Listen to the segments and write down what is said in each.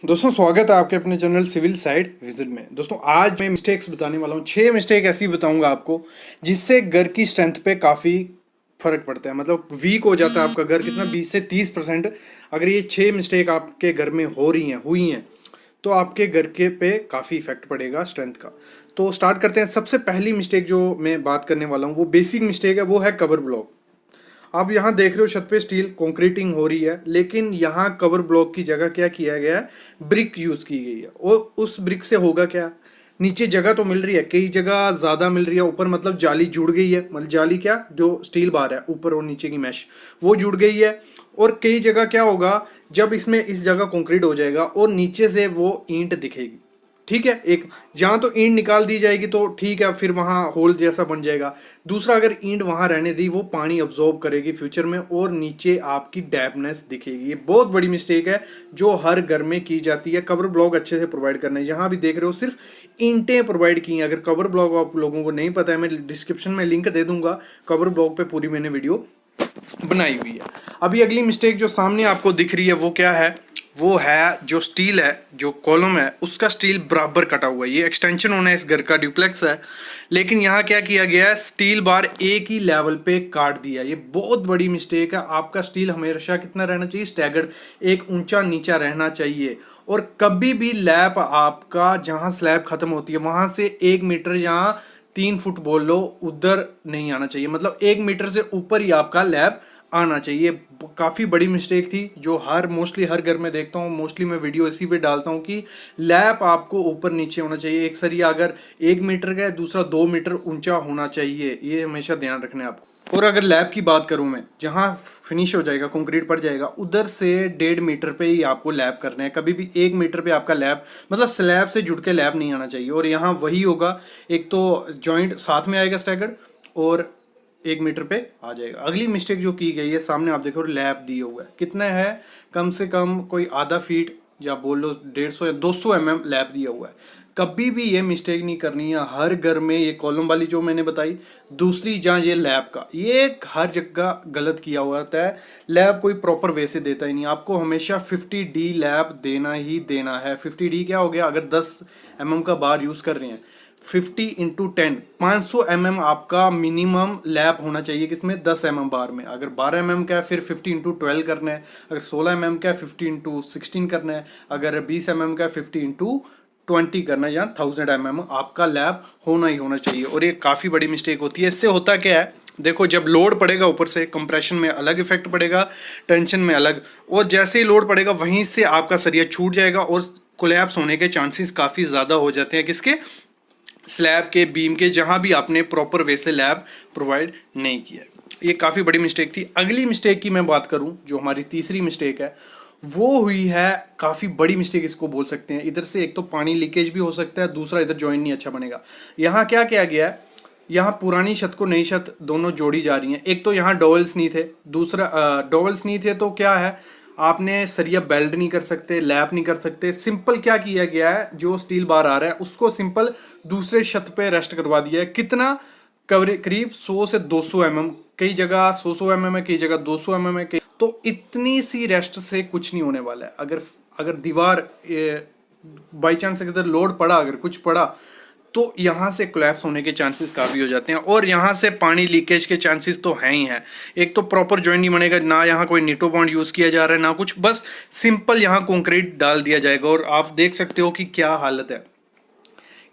दोस्तों स्वागत है आपके अपने चैनल सिविल साइड विजिट में। दोस्तों आज मैं मिस्टेक्स बताने वाला हूँ। 6 मिस्टेक ऐसी बताऊंगा आपको जिससे घर की स्ट्रेंथ पे काफ़ी फर्क पड़ता है, मतलब वीक हो जाता है आपका घर कितना 20 से 30%। अगर ये 6 मिस्टेक आपके घर में हो रही हैं हुई हैं तो आपके घर के पे काफ़ी इफेक्ट पड़ेगा स्ट्रेंथ का। तो स्टार्ट करते हैं। सबसे पहली मिस्टेक जो मैं बात करने वाला हूँ वो बेसिक मिस्टेक है, वो है कवर ब्लॉक। आप यहाँ देख रहे हो छत पे स्टील कंक्रीटिंग हो रही है, लेकिन यहाँ कवर ब्लॉक की जगह क्या किया गया है, ब्रिक यूज की गई है। और उस ब्रिक से होगा क्या, नीचे जगह तो मिल रही है, कई जगह ज़्यादा मिल रही है, ऊपर मतलब जाली जुड़ गई है, मतलब जाली क्या, जो स्टील बार है ऊपर और नीचे की मैश वो जुड़ गई है। और कई जगह क्या होगा, जब इसमें इस जगह कंक्रीट हो जाएगा और नीचे से वो ईंट दिखेगी, ठीक है। एक जहां तो ईंट निकाल दी जाएगी तो ठीक है, फिर वहां होल जैसा बन जाएगा। दूसरा, अगर ईंट वहां रहने दी वो पानी अब्जॉर्ब करेगी फ्यूचर में और नीचे आपकी डैम्पनेस दिखेगी। ये बहुत बड़ी मिस्टेक है जो हर घर में की जाती है। कवर ब्लॉक अच्छे से प्रोवाइड करना है। यहाँ भी देख रहे हो सिर्फ ईंटें प्रोवाइड की हैं। अगर कवर ब्लॉक आप लोगों को नहीं पता है, मैं डिस्क्रिप्शन में लिंक दे दूंगा, कवर ब्लॉक पे पूरी मैंने वीडियो बनाई हुई है। अभी अगली मिस्टेक जो सामने आपको दिख रही है वो क्या है, वो है जो स्टील है, जो कॉलम है उसका स्टील बराबर कटा हुआ है। ये एक्सटेंशन होना है, इस घर का ड्यूप्लेक्स है, लेकिन यहाँ क्या किया गया है, स्टील बार एक ही लेवल पे काट दिया। ये बहुत बड़ी मिस्टेक है। आपका स्टील हमेशा कितना रहना चाहिए, स्टैगर्ड, एक ऊंचा नीचा रहना चाहिए। और कभी भी लैप आपका जहाँ स्लैब खत्म होती है वहां से 1 मीटर या 3 फुट बोल लो उधर नहीं आना चाहिए, मतलब 1 मीटर से ऊपर ही आपका लैब आना चाहिए। काफ़ी बड़ी मिस्टेक थी जो मोस्टली हर घर में देखता हूँ। मोस्टली मैं वीडियो इसी पे डालता हूँ कि लैप आपको ऊपर नीचे होना चाहिए। एक सरिया अगर 1 मीटर का है, दूसरा 2 मीटर ऊंचा होना चाहिए, ये हमेशा ध्यान रखना है आपको। और अगर लैब की बात करूं मैं, जहां फिनिश हो जाएगा, कंक्रीट पड़ जाएगा, उधर से 1.5 मीटर पे ही आपको लैब करना है। कभी भी 1 मीटर पे आपका लैब, मतलब स्लैब से जुड़ के लैब नहीं आना चाहिए। और यहाँ वही होगा, एक तो जॉइंट साथ में आएगा स्टैगर्ड और 1 मीटर पे आ जाएगा। अगली मिस्टेक जो की गई है, सामने आप देखो लैब दिया हुआ है, कितना है, कम से कम कोई आधा फीट या बोल लो 150 या 200 लैब दिया हुआ है। कभी भी ये मिस्टेक नहीं करनी है हर घर में। ये कॉलम वाली जो मैंने बताई, दूसरी जहाँ ये लैब का, ये हर जगह गलत किया हुआ होता है। लैब कोई प्रॉपर वे से देता ही नहीं। आपको हमेशा 50D लैब देना ही देना है। 50D क्या हो गया, अगर 10 mm का बार यूज़ कर रहे हैं, 50 × 10 500 mm आपका मिनिमम लैब होना चाहिए, किसमें, 10 mm बार में। अगर 12 mm का है फिर 50 × 12 करना है। अगर 16 mm का है 50 × 16 करना है। अगर 20 mm का है 50 × 20 करना है, या 1000 mm आपका लैब होना ही होना चाहिए। और ये काफ़ी बड़ी मिस्टेक होती है। इससे होता क्या है, देखो, जब लोड पड़ेगा ऊपर से, कंप्रेशन में अलग इफेक्ट पड़ेगा, टेंशन में अलग, और जैसे ही लोड पड़ेगा वहीं से आपका सरिया छूट जाएगा और कोलैप्स होने के चांसेस काफ़ी ज़्यादा हो जाते हैं। किसके, स्लैब के, बीम के, जहां भी आपने प्रॉपर वे से लैब प्रोवाइड नहीं किया। ये काफ़ी बड़ी मिस्टेक थी। अगली मिस्टेक की मैं बात करूं, जो हमारी तीसरी मिस्टेक है, वो हुई है काफ़ी बड़ी मिस्टेक, इसको बोल सकते हैं। इधर से एक तो पानी लीकेज भी हो सकता है, दूसरा इधर जॉइंट नहीं अच्छा बनेगा। यहाँ क्या किया गया है, यहाँ पुरानी छत को नई छत दोनों जोड़ी जा रही हैं। एक तो यहाँ डोवल्स नहीं थे, दूसरा डोवल्स नहीं थे तो क्या है, आपने सरिया बेल्ट नहीं कर सकते, लैप नहीं कर सकते। सिंपल क्या किया गया है, जो स्टील बार आ रहा है उसको सिंपल दूसरे छत पे रेस्ट करवा दिया है। कितना, करीब 100 से 200 mm, कई जगह 100 mm है, कई जगह 200 mm है। तो इतनी सी रेस्ट से कुछ नहीं होने वाला है। अगर अगर दीवार बाई चांस अगर लोड पड़ा, अगर कुछ पड़ा, तो यहाँ से कोलैप्स होने के चांसेस काफ़ी हो जाते हैं। और यहाँ से पानी लीकेज के चांसेस तो हैं ही हैं। एक तो प्रॉपर जॉइंट नहीं बनेगा, ना यहाँ कोई नीटो बॉन्ड यूज़ किया जा रहा है ना कुछ, बस सिंपल यहाँ कंक्रीट डाल दिया जाएगा। और आप देख सकते हो कि क्या हालत है।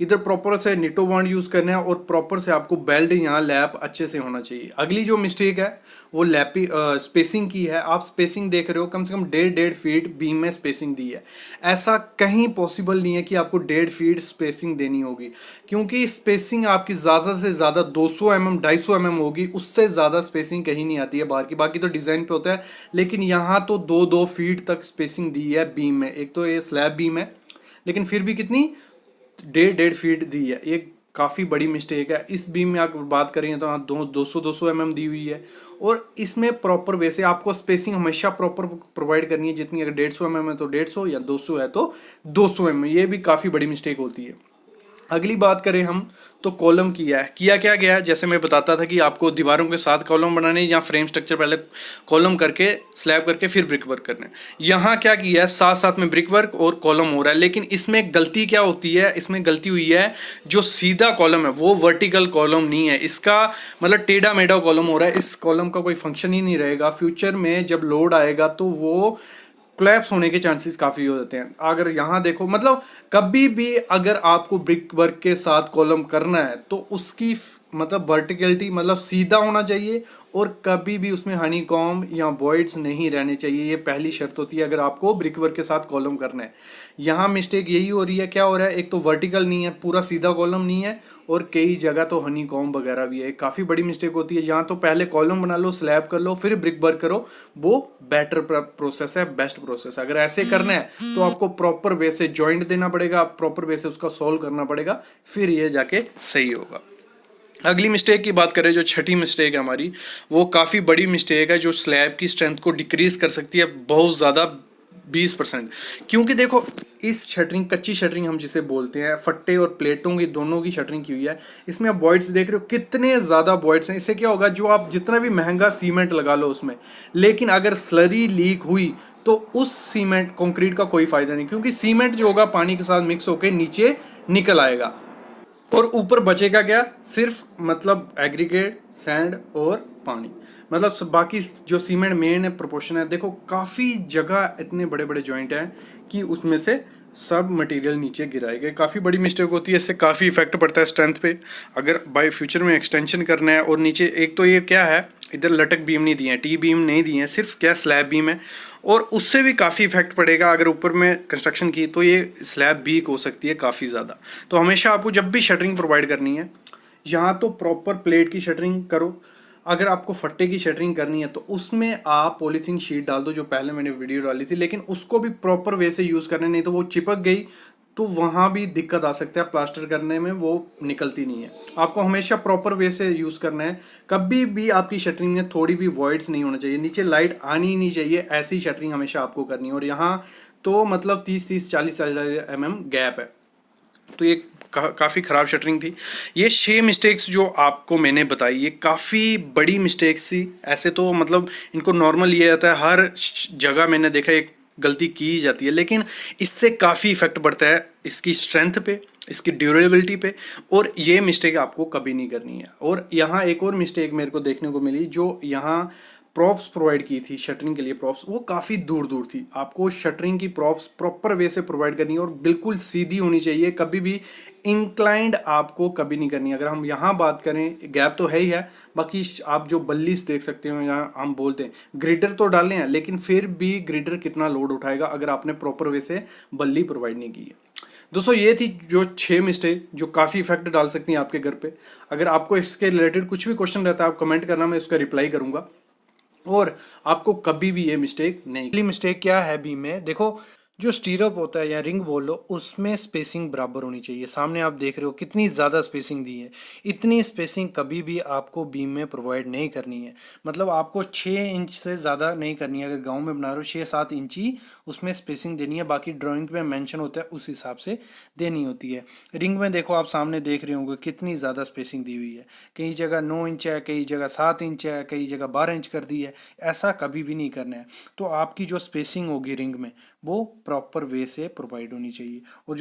इधर प्रॉपर से निटो बॉन्ड यूज करना है और प्रॉपर से आपको बेल्ट यहाँ लैप अच्छे से होना चाहिए। अगली जो मिस्टेक है वो लैपी स्पेसिंग की है। आप स्पेसिंग देख रहे हो, कम से कम 1.5 फीट बीम में स्पेसिंग दी है। ऐसा कहीं पॉसिबल नहीं है कि आपको 1.5 फीट स्पेसिंग देनी होगी, क्योंकि स्पेसिंग आपकी ज़्यादा से ज़्यादा 200 mm 250 mm होगी। उससे ज़्यादा स्पेसिंग कहीं नहीं आती है बाहर की। बाकी तो डिज़ाइन पे होता है, लेकिन यहाँ तो 2-2 फीट तक स्पेसिंग दी है बीम में। एक तो ये स्लैब बीम है, लेकिन फिर भी कितनी, 1.5 फीट दी है। ये काफ़ी बड़ी मिस्टेक है। इस बीम में अगर बात करें तो हाँ 200 mm दी हुई है। और इसमें प्रॉपर वैसे आपको स्पेसिंग हमेशा प्रॉपर प्रोवाइड करनी है। जितनी, अगर 150 mm है तो 150, या 200 है तो 200 mm। ये भी काफ़ी बड़ी मिस्टेक होती है। अगली बात करें हम तो कॉलम किया क्या गया है, जैसे मैं बताता था कि आपको दीवारों के साथ कॉलम बनाने या फ्रेम स्ट्रक्चर पहले कॉलम करके स्लैब करके फिर ब्रिक वर्क करना है। यहाँ क्या किया है, साथ साथ में ब्रिक वर्क और कॉलम हो रहा है, लेकिन इसमें गलती क्या होती है, इसमें गलती हुई है जो सीधा कॉलम है वो वर्टिकल कॉलम नहीं है, इसका मतलब टेढ़ा मेढ़ा कॉलम हो रहा है। इस कॉलम का कोई फंक्शन ही नहीं रहेगा, फ्यूचर में जब लोड आएगा तो वो कोलैप्स होने के चांसेस काफ़ी हो जाते हैं। अगर यहाँ देखो मतलब कभी भी अगर आपको ब्रिक वर्क के साथ कॉलम करना है तो उसकी मतलब वर्टिकलिटी मतलब सीधा होना चाहिए, और कभी भी उसमें हनी कॉम्ब या वॉइड्स नहीं रहने चाहिए। ये पहली शर्त होती है अगर आपको ब्रिक वर्क के साथ कॉलम करना है। यहाँ मिस्टेक यही हो रही है, क्या हो रहा है, एक तो वर्टिकल नहीं है, पूरा सीधा कॉलम नहीं है, और कई जगह तो हनी कॉम्ब वगैरह भी है। काफ़ी बड़ी मिस्टेक होती है। यहाँ तो पहले कॉलम बना लो, स्लैब कर लो, फिर ब्रिक वर्क करो, वो बेटर प्रोसेस है, बेस्ट प्रोसेस है। अगर ऐसे करना है तो आपको प्रॉपर वे से जॉइंट देना पड़ेगा, प्रॉपर वे से उसका सॉल्व करना पड़ेगा, फिर ये जाके सही होगा। अगली मिस्टेक की बात करें, जो छठी मिस्टेक है हमारी, वो काफ़ी बड़ी मिस्टेक है जो स्लैब की स्ट्रेंथ को डिक्रीज कर सकती है बहुत ज़्यादा, 20%। क्योंकि देखो इस शटरिंग, कच्ची शटरिंग हम जिसे बोलते हैं, फट्टे और प्लेटों की दोनों की शटरिंग की हुई है। इसमें आप वॉइड्स देख रहे हो कितने ज़्यादा वॉइड्स हैं। इससे क्या होगा, जो आप जितना भी महंगा सीमेंट लगा लो उसमें, लेकिन अगर स्लरी लीक हुई तो उस सीमेंट कंक्रीट का कोई फायदा नहीं, क्योंकि सीमेंट जो होगा पानी के साथ मिक्स होकर नीचे निकल आएगा, और ऊपर बचेगा क्या, सिर्फ मतलब एग्रीगेट, सैंड और पानी। मतलब बाकी जो सीमेंट मेन प्रोपोर्शन है, देखो काफ़ी जगह इतने बड़े बड़े जॉइंट हैं कि उसमें से सब मटेरियल नीचे गिराएगा। काफ़ी बड़ी मिस्टेक होती है, इससे काफ़ी इफेक्ट पड़ता है स्ट्रेंथ पे। अगर बाय फ्यूचर में एक्सटेंशन करना है, और नीचे एक तो ये क्या है, इधर लटक बीम नहीं दिए हैं, टी बीम नहीं दिए हैं, सिर्फ क्या स्लैब बीम है, और उससे भी काफ़ी इफेक्ट पड़ेगा। अगर ऊपर में कंस्ट्रक्शन की तो ये स्लैब वीक हो सकती है काफ़ी ज़्यादा। तो हमेशा आपको जब भी शटरिंग प्रोवाइड करनी है, यहाँ तो प्रॉपर प्लेट की शटरिंग करो। अगर आपको फट्टे की शटरिंग करनी है तो उसमें आप पॉलीथीन शीट डाल दो, जो पहले मैंने वीडियो डाली थी, लेकिन उसको भी प्रॉपर वे से यूज़ करने, नहीं तो वो चिपक गई तो वहाँ भी दिक्कत आ सकता है, प्लास्टर करने में वो निकलती नहीं है। आपको हमेशा प्रॉपर वे से यूज़ करना है। कभी भी आपकी शटरिंग में थोड़ी भी वॉइड्स नहीं होना चाहिए, नीचे लाइट आनी ही नहीं चाहिए, ऐसी शटरिंग हमेशा आपको करनी है। और यहाँ तो मतलब 30-30 40-40 mm गैप है, तो ये काफ़ी ख़राब शटरिंग थी। ये 6 मिस्टेक्स जो आपको मैंने बताई, ये काफ़ी बड़ी मिस्टेक्स थी। ऐसे तो मतलब इनको नॉर्मल लिया जाता है, हर जगह मैंने देखा एक गलती की जाती है, लेकिन इससे काफ़ी इफेक्ट पड़ता है इसकी स्ट्रेंथ पे, इसकी ड्यूरेबिलिटी पे, और ये मिस्टेक आपको कभी नहीं करनी है। और यहाँ एक और मिस्टेक मेरे को देखने को मिली, जो यहाँ प्रॉप्स प्रोवाइड की थी शटरिंग के लिए, प्रॉप्स वो काफ़ी दूर दूर थी। आपको शटरिंग की प्रॉप्स प्रॉपर वे से प्रोवाइड करनी है, और बिल्कुल सीधी होनी चाहिए, कभी भी इंक्लाइंड आपको कभी नहीं करनी। अगर हम यहाँ बात करें, गैप तो है ही है, बाकी आप जो बल्लीस देख सकते हो, यहाँ हम बोलते हैं ग्रिडर तो डाले हैं, लेकिन फिर भी ग्रिडर कितना लोड उठाएगा अगर आपने प्रॉपर वे से बल्ली प्रोवाइड नहीं की है। दोस्तों ये थी जो 6 मिस्टेक जो काफ़ी इफेक्ट डाल सकती हैं आपके घर पे। अगर आपको इसके रिलेटेड कुछ भी क्वेश्चन रहता है, आप कमेंट करना, मैं उसका रिप्लाई करूंगा, और आपको कभी भी ये मिस्टेक नहीं। पहली मिस्टेक क्या है बीम में, देखो जो स्टीरअप होता है या रिंग बोल लो, उसमें स्पेसिंग बराबर होनी चाहिए। सामने आप देख रहे हो कितनी ज़्यादा स्पेसिंग दी है। इतनी स्पेसिंग कभी भी आपको बीम में प्रोवाइड नहीं करनी है। मतलब आपको 6 इंच से ज़्यादा नहीं करनी है। अगर गांव में बना रहे हो 6-7 इंच ही उसमें स्पेसिंग देनी है, बाकी ड्राइंग में मेंशन होता है उस हिसाब से देनी होती है। रिंग में देखो आप सामने देख रहे होंगे कितनी ज़्यादा स्पेसिंग दी हुई है, कई जगह 9 इंच है, कई जगह 7 इंच है, कई जगह 12 इंच कर दी है। ऐसा कभी भी नहीं करना है। तो आपकी जो स्पेसिंग होगी रिंग में, वो प्रॉपर वे से प्रोवाइड होनी चाहिए। और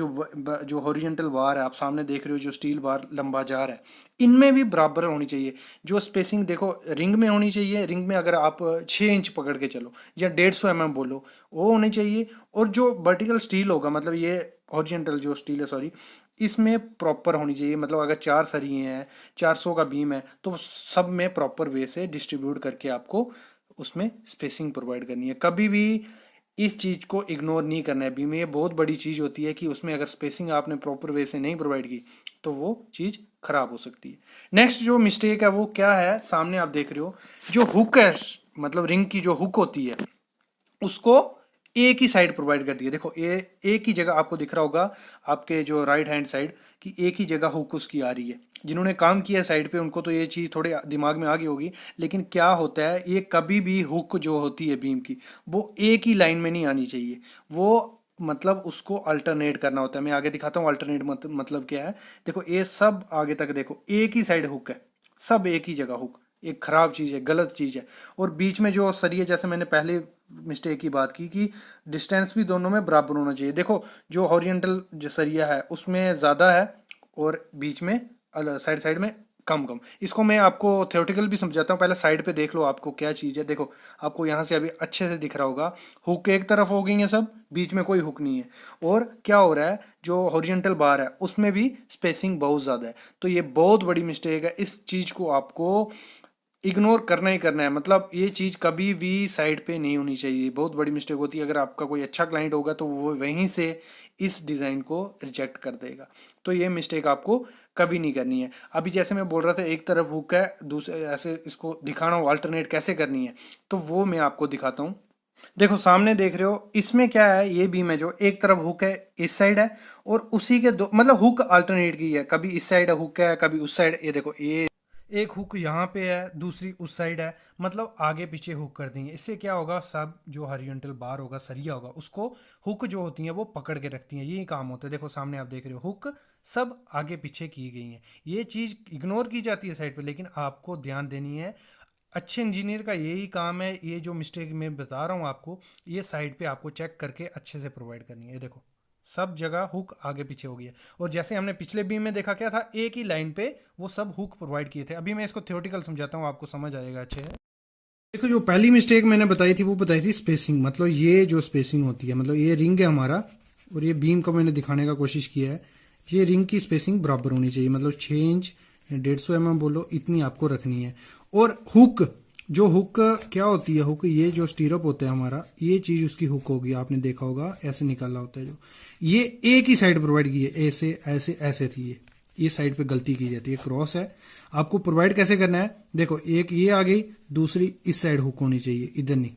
जो हॉरिजॉन्टल बार है आप सामने देख रहे हो, जो स्टील बार लंबा जा रहा है, इनमें भी बराबर होनी चाहिए। जो स्पेसिंग देखो रिंग में होनी चाहिए, रिंग में अगर आप 6 इंच पकड़ के चलो या 150 mm बोलो, वो होनी चाहिए। और जो वर्टिकल स्टील होगा, मतलब ये हॉरिजॉन्टल जो स्टील है, सॉरी, इसमें प्रॉपर होनी चाहिए। मतलब अगर 4 सरिये हैं, 400 का बीम है, तो सब में प्रॉपर वे से डिस्ट्रीब्यूट करके आपको उसमें स्पेसिंग प्रोवाइड करनी है। कभी भी इस चीज़ को इग्नोर नहीं करना है। बीम में ये बहुत बड़ी चीज़ होती है कि उसमें अगर स्पेसिंग आपने प्रॉपर वे से नहीं प्रोवाइड की तो वो चीज़ खराब हो सकती है। नेक्स्ट जो मिस्टेक है वो क्या है, सामने आप देख रहे हो जो हुक है, मतलब रिंग की जो हुक होती है, उसको एक ही साइड प्रोवाइड कर दी है। देखो ये एक ही जगह आपको दिख रहा होगा, आपके जो राइट हैंड साइड की एक ही जगह हुक उसकी आ रही है। जिन्होंने काम किया साइड पे उनको तो ये चीज़ थोड़े दिमाग में आ गई होगी, लेकिन क्या होता है, ये कभी भी हुक जो होती है बीम की, वो एक ही लाइन में नहीं आनी चाहिए। वो मतलब उसको अल्टरनेट करना होता है। मैं आगे दिखाता हूँ अल्टरनेट मतलब क्या है। देखो ये सब आगे तक देखो एक ही साइड हुक है, सब एक ही जगह हुक। एक खराब चीज़ है, गलत चीज़ है। और बीच में जो सरिया, जैसे मैंने पहले मिस्टेक की बात की कि डिस्टेंस भी दोनों में बराबर होना चाहिए। देखो जो हॉरिजॉन्टल जो सरिया है उसमें ज़्यादा है और बीच में साइड साइड में कम कम। इसको मैं आपको थ्योरेटिकल भी समझाता हूँ, पहले साइड पे देख लो आपको क्या चीज़ है। देखो आपको यहाँ से अभी अच्छे से दिख रहा होगा, हुक एक तरफ हो गई है सब, बीच में कोई हुक नहीं है। और क्या हो रहा है, जो हॉरिजॉन्टल बार है उसमें भी स्पेसिंग बहुत ज़्यादा है। तो ये बहुत बड़ी मिस्टेक है, इस चीज़ को आपको इग्नोर करना ही करना है। मतलब ये चीज़ कभी भी साइड पे नहीं होनी चाहिए, बहुत बड़ी मिस्टेक होती है। अगर आपका कोई अच्छा क्लाइंट होगा तो वो वहीं से इस डिज़ाइन को रिजेक्ट कर देगा। तो ये मिस्टेक आपको कभी नहीं करनी है। अभी जैसे मैं बोल रहा था एक तरफ हुक है, दूसरे ऐसे इसको दिखाना हो अल्टरनेट कैसे करनी है, तो वो मैं आपको दिखाता हूँ। देखो सामने देख रहे हो, इसमें क्या है, ये बीम है जो एक तरफ हुक है इस साइड है, और उसी के दो मतलब हुक अल्टरनेट की है, कभी इस साइड हुक है कभी उस साइड। ये देखो ये एक हुक यहाँ पे है, दूसरी उस साइड है, मतलब आगे पीछे हुक कर देंगे। इससे क्या होगा, सब जो हॉरिजॉन्टल बार होगा, सरिया होगा, उसको हुक जो होती हैं वो पकड़ के रखती हैं। यही काम होता है। देखो सामने आप देख रहे हो हुक सब आगे पीछे की गई हैं। ये चीज़ इग्नोर की जाती है साइड पे, लेकिन आपको ध्यान देनी है। अच्छे इंजीनियर का यही काम है। ये जो मिस्टेक मैं बता रहा हूँ आपको, ये साइड पे आपको चेक करके अच्छे से प्रोवाइड करनी है। ये देखो सब जगह हुक आगे पीछे हो गई है। और जैसे हमने पिछले बीम में देखा क्या था, एक ही लाइन पे वो सब हुक प्रोवाइड किए थे। अभी मैं इसको थ्योरेटिकल समझाता हूँ, आपको समझ आएगा अच्छे से। देखो जो पहली मिस्टेक मैंने बताई थी वो बताई थी स्पेसिंग। मतलब ये जो स्पेसिंग होती है, मतलब ये रिंग है हमारा और ये बीम को मैंने दिखाने का कोशिश किया है। ये रिंग की स्पेसिंग बराबर होनी चाहिए, मतलब 6 इंच 150 mm बोलो, इतनी आपको रखनी है। और हुक, जो हुक क्या होती है, हुक ये जो स्टीरअप होता है हमारा, ये चीज उसकी हुक होगी, आपने देखा होगा ऐसे निकाला होता है। जो ये एक ही साइड प्रोवाइड की है, ऐसे ऐसे ऐसे थी ये साइड पे गलती की जाती है, क्रॉस है। आपको प्रोवाइड कैसे करना है, देखो एक ये आ गई, दूसरी इस साइड हुक होनी चाहिए, इधर नहीं।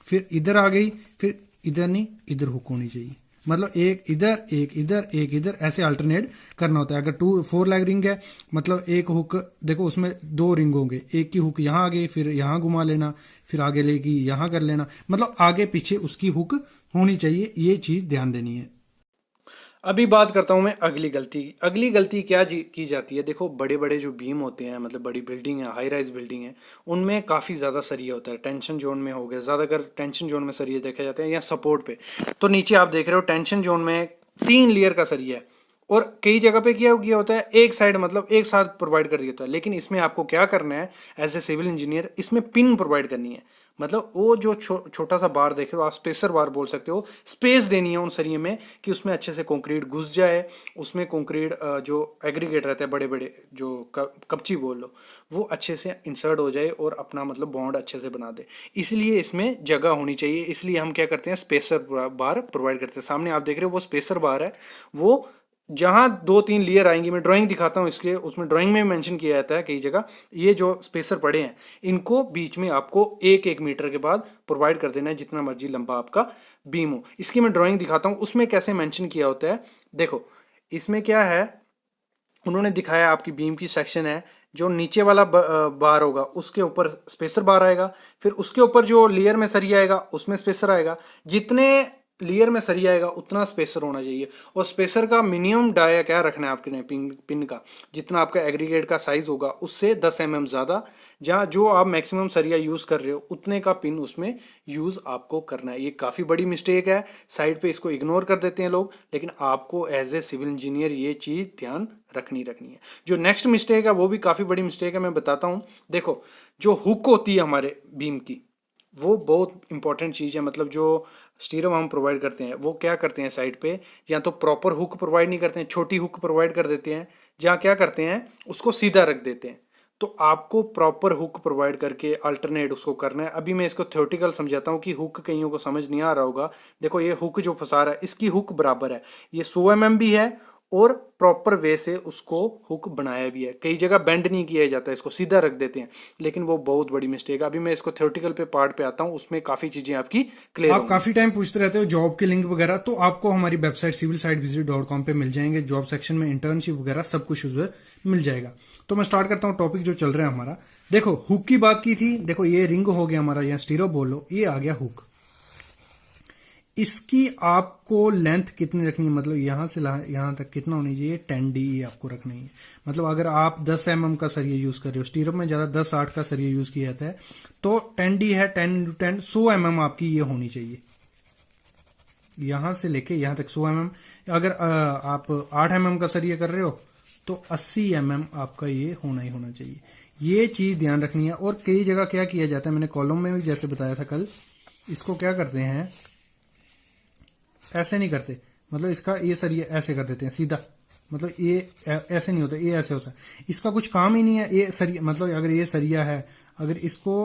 फिर इधर आ गई, फिर इधर नहीं, इधर हुक होनी चाहिए। मतलब एक इधर एक इधर एक इधर, ऐसे अल्टरनेट करना होता है। अगर 4 लेग रिंग है, मतलब एक हुक, देखो उसमें 2 रिंग होंगे, एक की हुक यहाँ आ गई, फिर यहाँ घुमा लेना, फिर आगे लेगी यहाँ कर लेना, मतलब आगे पीछे उसकी हुक होनी चाहिए। ये चीज ध्यान देनी है। अभी बात करता हूँ मैं अगली गलती की। अगली गलती क्या की जाती है, देखो बड़े बड़े जो बीम होते हैं, मतलब बड़ी बिल्डिंग है, हाई राइज बिल्डिंग है, उनमें काफ़ी ज़्यादा सरिया होता है। टेंशन जोन में हो गया, ज़्यादातर टेंशन जोन में सरिया देखे जाते हैं या सपोर्ट पे। तो नीचे आप देख रहे हो टेंशन जोन में 3 लेयर का सरिया है, और कई जगह पे क्या किया होता है, एक साइड मतलब एक साथ प्रोवाइड कर दिया होता है। लेकिन इसमें आपको क्या करना है एज ए सिविल इंजीनियर, इसमें पिन प्रोवाइड करनी है। मतलब वो जो छोटा सा बार देख रहे हो आप, स्पेसर बार बोल सकते हो, स्पेस देनी है उन सरिये में कि उसमें अच्छे से कंक्रीट घुस जाए। उसमें कंक्रीट जो एग्रीगेट रहते हैं बड़े बड़े, जो कपची बोल लो, वो अच्छे से इंसर्ट हो जाए और अपना मतलब बॉन्ड अच्छे से बना दे। इसलिए इसमें जगह होनी चाहिए, इसलिए हम क्या करते हैं, स्पेसर बार प्रोवाइड करते हैं। सामने आप देख रहे हो वो स्पेसर बार है। वो जहां 2-3 लेयर आएंगी, मैं ड्राइंग दिखाता हूँ इसके, उसमें ड्राइंग में मेंशन किया जाता है कई जगह। ये जो स्पेसर पड़े हैं, इनको बीच में आपको 1-1 मीटर के बाद प्रोवाइड कर देना है, जितना मर्जी लंबा आपका बीम हो। इसकी मैं ड्राइंग दिखाता हूँ, उसमें कैसे मेंशन किया होता है। देखो इसमें क्या है, उन्होंने दिखाया आपकी बीम की सेक्शन है, जो नीचे वाला बार होगा उसके ऊपर स्पेसर बार आएगा, फिर उसके ऊपर जो लेयर में सरिया आएगा उसमें स्पेसर आएगा। जितने लेयर में सरिया आएगा उतना स्पेसर होना चाहिए। और स्पेसर का मिनिमम डाया क्या रखना है आपके ने, पिन का, जितना आपका एग्रीगेट का साइज होगा उससे 10 mm ज़्यादा। जहाँ जो आप मैक्सिमम सरिया यूज़ कर रहे हो उतने का पिन उसमें यूज़ आपको करना है। ये काफ़ी बड़ी मिस्टेक है, साइड पे इसको इग्नोर कर देते हैं लोग, लेकिन आपको एज ए सिविल इंजीनियर ये चीज़ ध्यान रखनी है। जो नेक्स्ट मिस्टेक है वो भी काफ़ी बड़ी मिस्टेक है, मैं बताता हूँ। देखो जो हुक होती है हमारे बीम की, वो बहुत इंपॉर्टेंट चीज़ है। मतलब जो स्टीरअप हम प्रोवाइड करते हैं वो क्या करते हैं साइड पे, या तो प्रॉपर हुक प्रोवाइड नहीं करते हैं, छोटी हुक प्रोवाइड कर देते हैं, जहाँ क्या करते हैं उसको सीधा रख देते हैं। तो आपको प्रॉपर हुक प्रोवाइड करके अल्टरनेट उसको करना है। अभी मैं इसको थ्योरेटिकल समझाता हूँ कि हुक कईयों को समझ नहीं आ रहा होगा। देखो ये हुक जो फंसा रहा है, इसकी हुक बराबर है, ये 100 mm भी है और प्रॉपर वे से उसको हुक बनाया भी है। कई जगह बेंड नहीं किया जाता है, इसको सीधा रख देते हैं, लेकिन वो बहुत बड़ी मिस्टेक है। अभी मैं इसको थ्योरेटिकल पे पार्ट पे आता हूँ, उसमें काफी चीजें आपकी क्लियर आप काफी टाइम पूछते रहते हो जॉब के लिंक वगैरह, तो आपको हमारी वेबसाइट civilsitevisit.com पे मिल जाएंगे। जॉब सेक्शन में इंटर्नशिप वगैरह सब कुछ उसमें मिल जाएगा। तो मैं स्टार्ट करता हूँ टॉपिक जो चल रहा है हमारा। देखो हुक की बात की थी, देखो ये रिंग हो गया हमारा, या स्टीरो बोलो, ये आ गया हुक। इसकी आपको लेंथ कितनी रखनी है, मतलब यहां से यहां तक कितना होनी चाहिए, 10D आपको रखनी है। मतलब अगर आप 10 mm का सरिया यूज कर रहे हो, स्टीरअप में ज्यादा 10-8 का सरिया यूज किया जाता है, तो 10D है, 10x10 100 mm आपकी ये होनी चाहिए, यहां से लेके यहां तक 100 mm। अगर आप 8 mm का सरिया कर रहे हो तो 80 mm आपका ये होना ही होना चाहिए। ये चीज ध्यान रखनी है। और कई जगह क्या किया जाता है, मैंने कॉलम में भी जैसे बताया था कल, इसको क्या करते हैं, ऐसे नहीं करते, मतलब इसका ये सरिया ऐसे कर देते हैं सीधा, मतलब ये ऐसे नहीं होता, ये ऐसे होता है। इसका कुछ काम ही नहीं है ये सरिया, मतलब अगर ये सरिया है, अगर इसको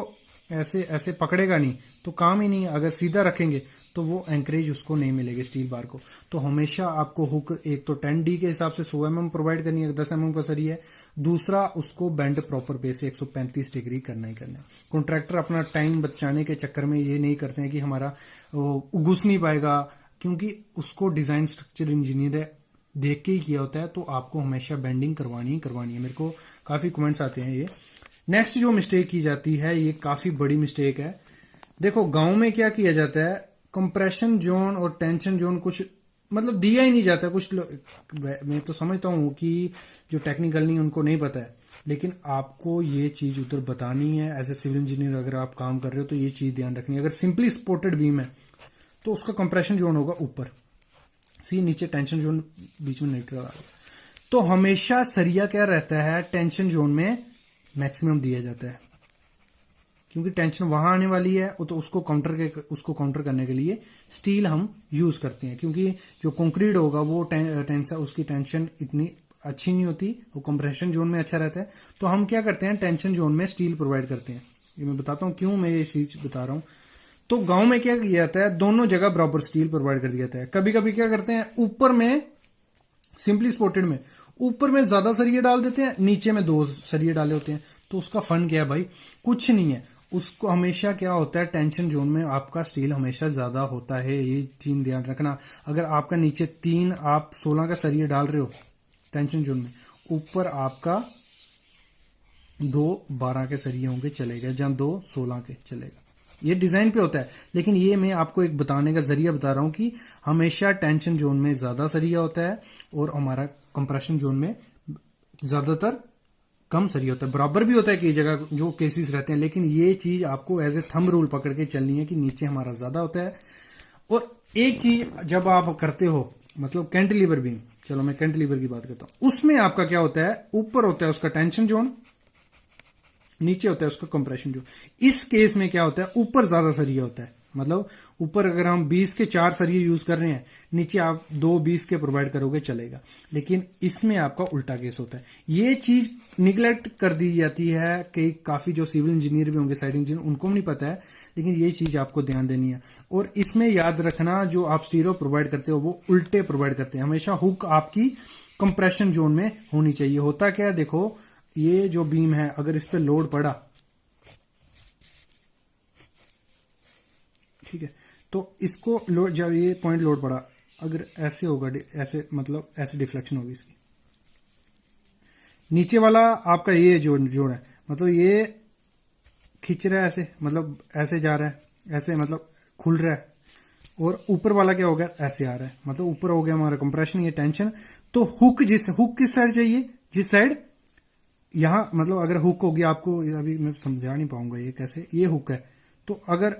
ऐसे ऐसे पकड़ेगा नहीं तो काम ही नहीं है। अगर सीधा रखेंगे तो वो एंकरेज उसको नहीं मिलेगी स्टील बार को। तो हमेशा आपको हुक एक तो 10D के हिसाब से 100 mm प्रोवाइड करनी है, 10 mm का सरिया है। दूसरा, उसको बेंड प्रॉपर पे से 135 डिग्री करना ही करना है। कॉन्ट्रैक्टर अपना टाइम बचाने के चक्कर में ये नहीं करते हैं कि हमारा घुस नहीं पाएगा, क्योंकि उसको डिजाइन स्ट्रक्चर इंजीनियर देख के ही किया होता है। तो आपको हमेशा बेंडिंग करवानी ही करवानी है। मेरे को काफी कमेंट्स आते हैं ये। नेक्स्ट जो मिस्टेक की जाती है, ये काफी बड़ी मिस्टेक है। देखो गांव में क्या किया जाता है, कंप्रेशन जोन और टेंशन जोन कुछ मतलब दिया ही नहीं जाता। कुछ मैं तो समझता हूं कि जो टेक्निकल नहीं उनको नहीं पता है, लेकिन आपको ये चीज उधर बतानी है। एज ए सिविल इंजीनियर अगर आप काम कर रहे हो तो ये चीज ध्यान रखनी है। अगर सिंपली सपोर्टेड बीम है तो उसका कंप्रेशन जोन होगा ऊपर, सी नीचे टेंशन जोन बीच में न्यूट्रल आ गया। तो हमेशा सरिया क्या रहता है, टेंशन जोन में मैक्सिमम दिया जाता है, क्योंकि टेंशन वहां आने वाली है। तो उसको काउंटर करने के लिए स्टील हम यूज करते हैं, क्योंकि जो कंक्रीट होगा वो उसकी टेंशन इतनी अच्छी नहीं होती, वो कंप्रेशन जोन में अच्छा रहता है। तो हम क्या करते हैं, टेंशन जोन में स्टील प्रोवाइड करते हैं। ये मैं बताता हूं क्यों मैं ये चीज बता रहा हूं। तो गांव में क्या किया जाता है, दोनों जगह बराबर स्टील प्रोवाइड कर दिया जाता है। कभी कभी क्या करते हैं, ऊपर में सिंपली सपोर्टेड में ऊपर में ज्यादा सरिये डाल देते हैं, नीचे में 2 सरिये डाले होते हैं। तो उसका फन क्या है भाई, कुछ नहीं है। उसको हमेशा क्या होता है, टेंशन जोन में आपका स्टील हमेशा ज्यादा होता है, ये चीज ध्यान रखना। अगर आपका नीचे 3 आप 16 का सरिये डाल रहे हो टेंशन जोन में, ऊपर आपका 2 12 के सरिये होंगे, चलेगा, जहां 2 16 के चलेगा। ये डिजाइन पे होता है, लेकिन ये मैं आपको एक बताने का जरिया बता रहा हूं कि हमेशा टेंशन जोन में ज्यादा सरिया होता है और हमारा कंप्रेशन जोन में ज्यादातर कम सरिया होता है। बराबर भी होता है कई जगह जो केसेस रहते हैं, लेकिन ये चीज आपको एज ए थंब रूल पकड़ के चलनी है कि नीचे हमारा ज्यादा होता है। और एक चीज जब आप करते हो, मतलब कैंटिलीवर बीम, चलो मैं कैंटिलीवर की बात करता हूं, उसमें आपका क्या होता है, ऊपर होता है उसका टेंशन जोन, नीचे होता है उसका कंप्रेशन जोन। इस केस में क्या होता है, ऊपर ज्यादा सरिया होता है, मतलब ऊपर अगर हम 20 के 4 सरिये यूज कर रहे हैं, नीचे आप 2 20 के प्रोवाइड करोगे, चलेगा। लेकिन इसमें आपका उल्टा केस होता है। ये चीज निगलेक्ट कर दी जाती है कि काफी जो सिविल इंजीनियर भी होंगे, साइड इंजीनियर, उनको नहीं पता है, लेकिन ये चीज आपको ध्यान देनी है। और इसमें याद रखना, जो आप स्टीरो प्रोवाइड करते हो वो उल्टे प्रोवाइड करते हैं। हमेशा हुक आपकी कंप्रेशन जोन में होनी चाहिए। होता क्या है, देखो ये जो बीम है, अगर इस पे लोड पड़ा, ठीक है, तो इसको लोड, जब ये पॉइंट लोड पड़ा, अगर ऐसे होगा, ऐसे मतलब ऐसे डिफ्लेक्शन होगी इसकी, नीचे वाला आपका ये जोड़ है, मतलब ये खींच रहा है ऐसे, मतलब ऐसे जा रहा है, ऐसे मतलब खुल रहा है, और ऊपर वाला क्या हो गया, ऐसे आ रहा है, मतलब ऊपर हो गया हमारा कंप्रेशन, ये टेंशन। तो हुक किस साइड चाहिए, जिस साइड यहां, मतलब अगर हुक होगी, आपको अभी मैं समझा नहीं पाऊंगा ये कैसे, ये हुक है, तो अगर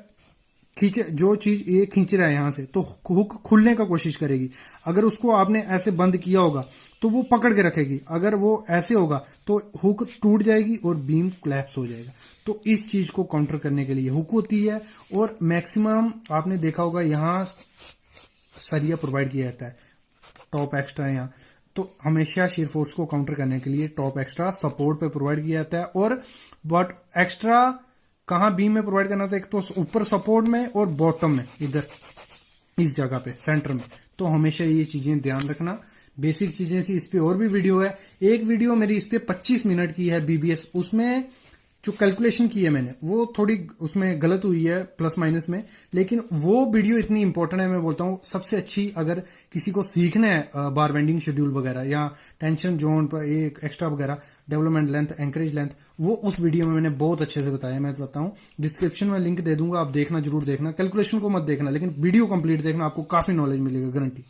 खींचे, जो चीज ये खींच रहा है यहां से, तो हुक खुलने का कोशिश करेगी। अगर उसको आपने ऐसे बंद किया होगा तो वो पकड़ के रखेगी, अगर वो ऐसे होगा तो हुक टूट जाएगी और बीम कोलैप्स हो जाएगा। तो इस चीज को काउंटर करने के लिए हुक होती है। और मैक्सिमम आपने देखा होगा यहां सरिया प्रोवाइड किया जाता है, टॉप एक्स्ट्रा यहां, तो हमेशा शीयर फोर्स को काउंटर करने के लिए टॉप एक्स्ट्रा सपोर्ट पे प्रोवाइड किया जाता है। और बट एक्स्ट्रा कहां बीम में प्रोवाइड करना था, एक तो ऊपर सपोर्ट में और बॉटम में, इधर इस जगह पे सेंटर में। तो हमेशा ये चीजें ध्यान रखना, बेसिक चीजें थी। इस पे और भी वीडियो है, एक वीडियो मेरी इस पे 25 मिनट की है बीबीएस, उसमें जो कैलकुलेशन की है मैंने वो थोड़ी उसमें गलत हुई है प्लस माइनस में, लेकिन वो वीडियो इतनी इंपॉर्टेंट है, मैं बोलता हूँ सबसे अच्छी। अगर किसी को सीखना है बार बेंडिंग शेड्यूल वगैरह या टेंशन जोन पर एक एक्स्ट्रा वगैरह, डेवलपमेंट लेंथ, एंकरेज लेंथ, वो उस वीडियो में मैंने बहुत अच्छे से बताया। मैं बताता हूँ, डिस्क्रिप्शन में लिंक दे दूंगा, आप देखना, जरूर देखना। कैलकुलेशन को मत देखना, लेकिन वीडियो कंप्लीट देखना, आपको काफी नॉलेज मिलेगा, गारंटी।